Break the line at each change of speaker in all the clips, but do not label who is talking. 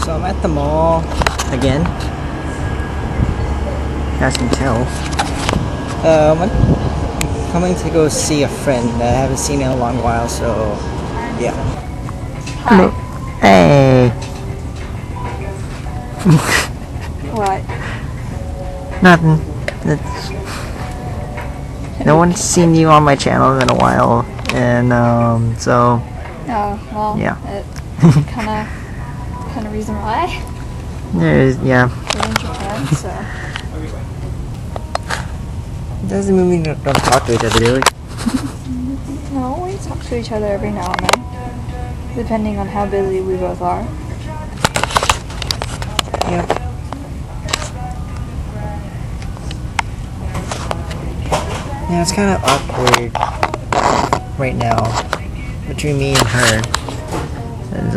So I'm at the mall again. As you can tell. I'm coming to go see a friend that I haven't seen in a long while, so yeah.
Hi.
Hey.
What?
Nothing. No one's seen you on my channel in a while, and so.
Oh well.
Yeah.
Kind of reason why.
Yeah.
We're in Japan, so.
It doesn't mean we don't talk to each other, do we?
No, we talk to each other every now and then, depending on how busy we both are.
Yep. Yeah, it's kind of awkward right now between me and her. 'Cause,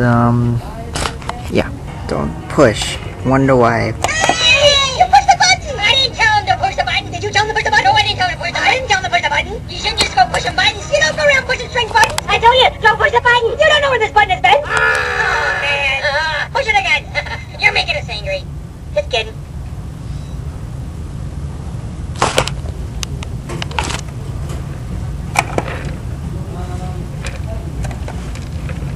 yeah, don't push. Wonder why.
Hey, you pushed the button! I didn't tell him to push the button. Did you tell him to push the button? No, I didn't tell him to push the button. I didn't tell him to push the button. You shouldn't just go pushing buttons. You don't go around pushing strange buttons. I tell you, don't push the button. You don't know where this button has been. Oh, man. Push it again. You're making us angry. Just kidding.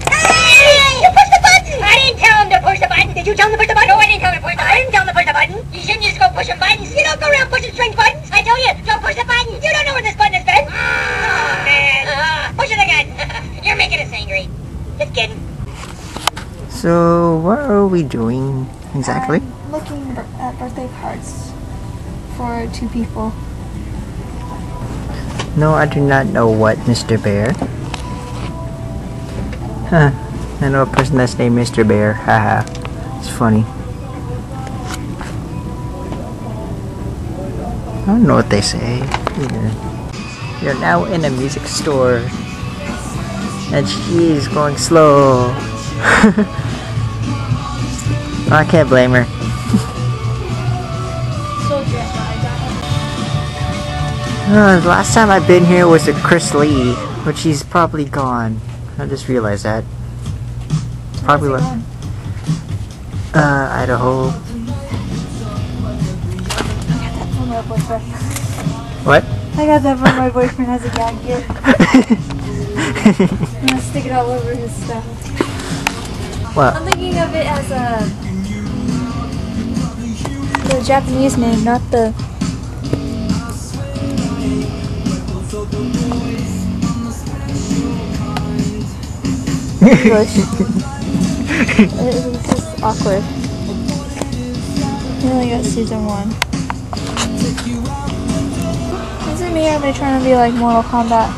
Hey, you pushed the button! I didn't tell him to push the button. Did you tell him to push the button? No, I didn't tell him to push the button. I didn't tell him to push the button. You shouldn't just go pushing buttons. You don't go around pushing strange buttons. I tell you, don't push the button. You don't know where this button has been. Oh, man. Push it again. You're making us angry. Just kidding.
So, what are we doing exactly?
I'm looking at birthday cards for 2 people.
No, I do not know what Mr. Bear. Huh. I know a person that's named Mr. Bear. Haha. It's funny. I don't know what they say either. You're now in a music store. And she is going slow. I can't blame her. The last time I've been here was at Chris Lee, but she's probably gone. I just realized that. Probably left. Idaho. What?
I got that from my boyfriend as a gag gift. I'm gonna stick it all over his stuff.
What?
I'm thinking of it as the Japanese name, not the English. This is awkward. We only got season 1. Is it me or am I trying to be like Mortal Kombat?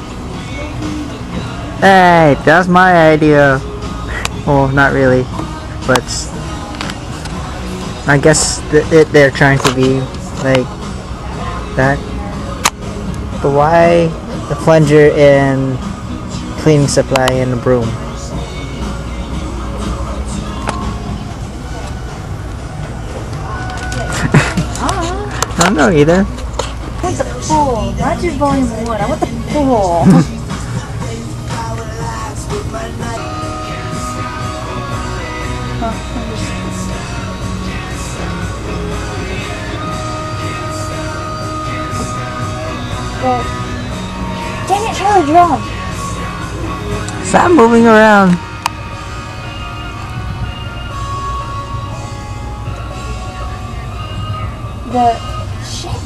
Hey, that's my idea. Well, not really, but I guess they're trying to be like that. But why the plunger and cleaning supply and a broom? I don't know either.
I want the full, not just volume 1. I want the full. Dang it, try the drum.
Stop moving around.
The shit.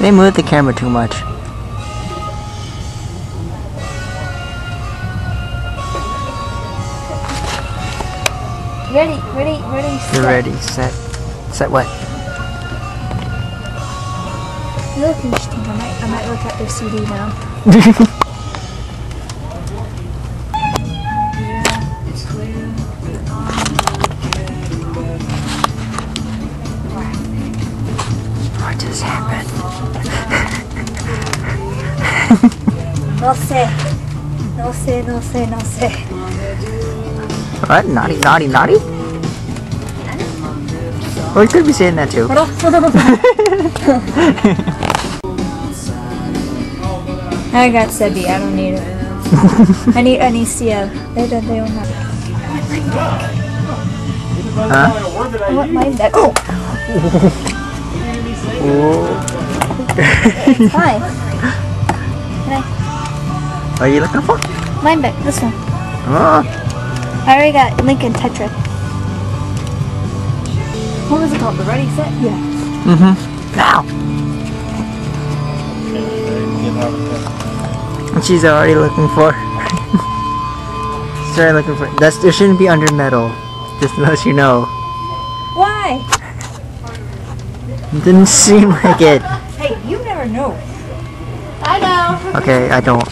They moved the camera too much.
Ready,
You're ready. Set. Set what?
You look interesting. I might look at their CD now.
What just happened?
No sé. No sé, no sé, no sé.
What? Naughty, naughty, naughty? Well, you could be saying that too.
I got Sebi, I don't need it. I need CL. They don't have.
Huh?
I want mine back. Oh! It's fine. Can I?
What are you looking for?
Mine back. This one.
Oh.
I already got Lincoln Tetra. What was it called? The Ready Set? Yeah.
Mm-hmm. Now. And she's already looking for. She's already looking for. It shouldn't be under metal. Just to let you know.
Why?
It didn't seem like it.
Hey, you never know. I know.
Okay, I don't.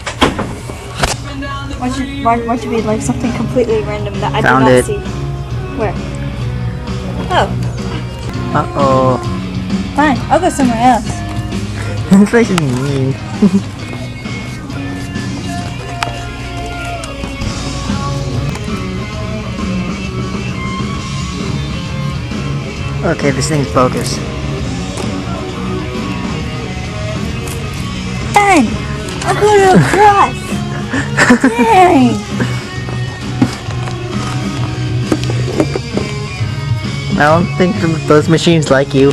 Why should be like something completely random that I
Found
did not
it.
see? Where? Oh,
Uh-oh.
fine. I'll go somewhere else.
This place is mean. Okay, this thing's focused.
Fine. I'll go to a cross. Dang.
I don't think those machines like you.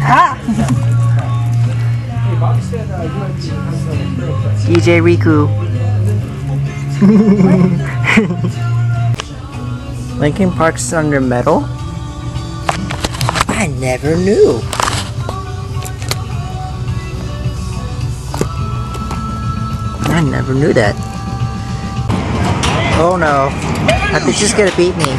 Ha!
DJ Riku. Linkin Park's under metal? I never knew. I never knew that. Oh no. I think she's gonna beat me.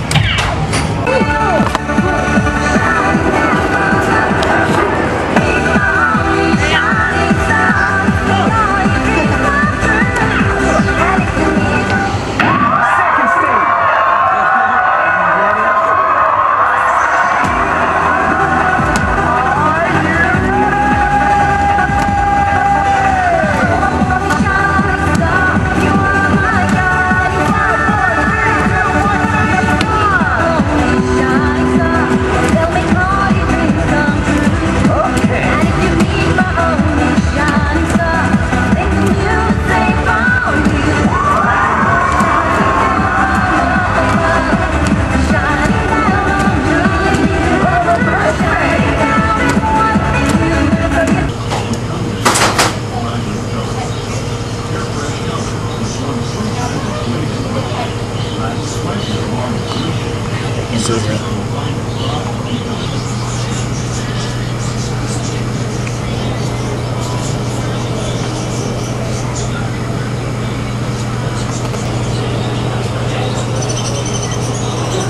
Excuse me.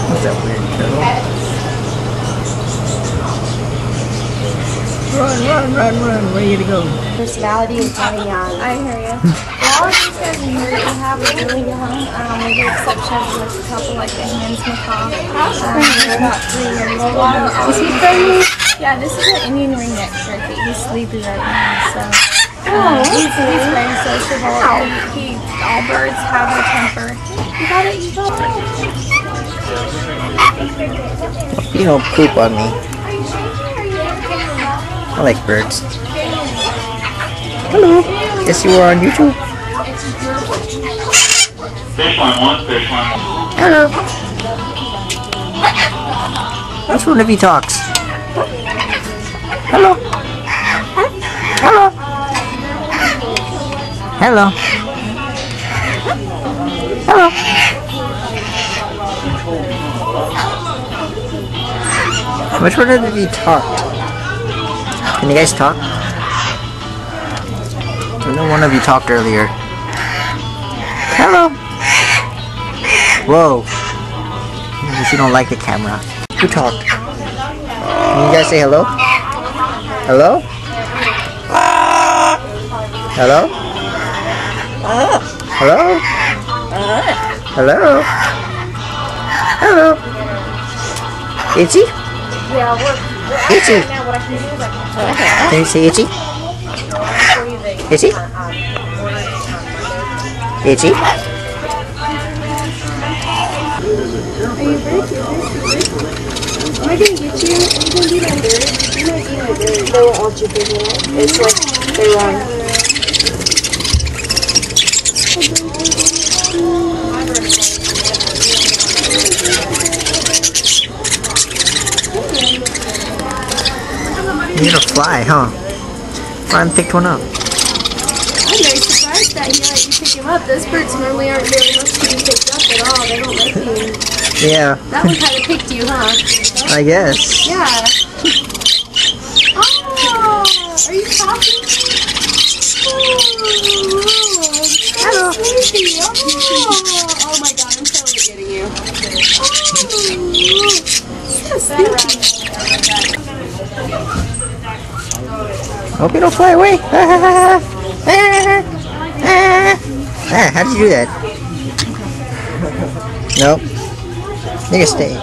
What's that weird turtle? Run, where are you gonna go?
Personality is kind of young.
I hear you.
All of these guys we have is really young, with the exception of like a couple like the Hans McCall. They're about 3 years old. Is he friendly? Yeah, this is an Indian ringneck turkey. He's sleepy right now, so he's very sociable. All birds have a temper. You got it, you got it.
You don't poop on me. I like birds. Hello. Guess you are on YouTube.
Fish line one, fish line one.
Hello. Which one of you talks? Hello. Hello. Hello. Hello. Which one of you talked? Can you guys talk? I know one of you talked earlier. Hello. Whoa. I guess you don't like the camera. Who talked? Can you guys say hello? Hello? Hello? Hello? Hello? Hello? Itchy?
Yeah, we're
Itchy.
right now what I can do is I can
Can you say itchy?
show you the
Itchy? Itchy?
Are you very cute? Am I gonna get you? Are you gonna be my bird? You might be my bird. They won't want you picking it. It's like they run.
You're gonna fly, huh? Fly and pick one up.
I'm very surprised that he let you pick him up. Those birds normally aren't very much to be picked up at all. They don't like you.
Yeah,
That one kind of picked you, huh?
I guess.
Yeah. Oh, are you talking? Oh, sweetie. Oh my God, I'm totally getting you. Oh, so sweet.
Hope you don't fly away. How did you do that? Nope. You can stay.